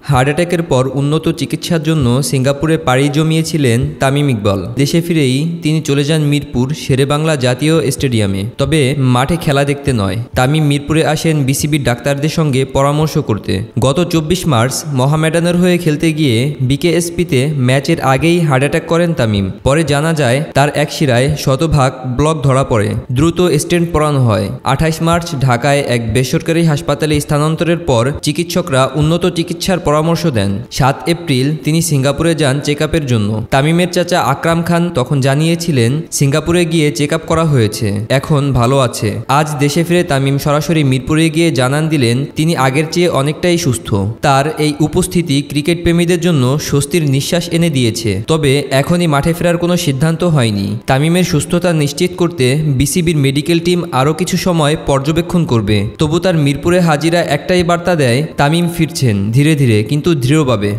Heart অ্যাটাকের পর উন্নত চিকিৎসার জন্য সিঙ্গাপুরে পাড়ি জমিয়েছিলেন তামিম ইকবাল। দেশে ফিরেই তিনি চলে যান মিরপুর শেরেবাংলা জাতীয় স্টেডিয়ামে। তবে মাঠে খেলা দেখতে নয়, তামিম মিরপুরে আসেন বিসিবির ডাক্তারদের সঙ্গে পরামর্শ করতে। গত 24 মার্চ মোহামেডানের হয়ে খেলতে গিয়ে বিকেএসপিতে ম্যাচের আগেই হার্ট অ্যাটাক করেন তামিম। পরে জানা যায় তার এক শিরায় শতভাগ ব্লক ধরা পড়ে, দ্রুত স্টেন্ট পরানো হয়। 28 মার্চ ঢাকায় এক বেসরকারি হাসপাতালে স্থানান্তরের পর চিকিৎসকরা উন্নত চিকিৎসার পরামর্শ দেন। 7 এপ্রিল তিনি সিঙ্গাপুরে যান চেক আপের জন্য। তামিমের চাচা আকরাম খান তখন জানিয়েছিলেন সিঙ্গাপুরে গিয়ে চেক আপ করা হয়েছে, এখন ভালো আছে। আজ দেশে ফিরে তামিম সরাসরি মিরপুরে গিয়ে জানান দিলেন তিনি আগের চেয়ে অনেকটাই সুস্থ। তার এই উপস্থিতি ক্রিকেট প্রেমীদের জন্য স্বস্তির নিঃশ্বাস এনে দিয়েছে। তবে এখনই মাঠে ফেরার কোনো সিদ্ধান্ত হয়নি। তামিমের সুস্থতা নিশ্চিত করতে বিসিবির মেডিকেল টিম আরও কিছু সময় পর্যবেক্ষণ করবে। তবু তার মিরপুরে হাজিরা একটাই বার্তা দেয়, তামিম ফিরছেন ধীরে ধীরে কিন্তু দৃঢ়ভাবে।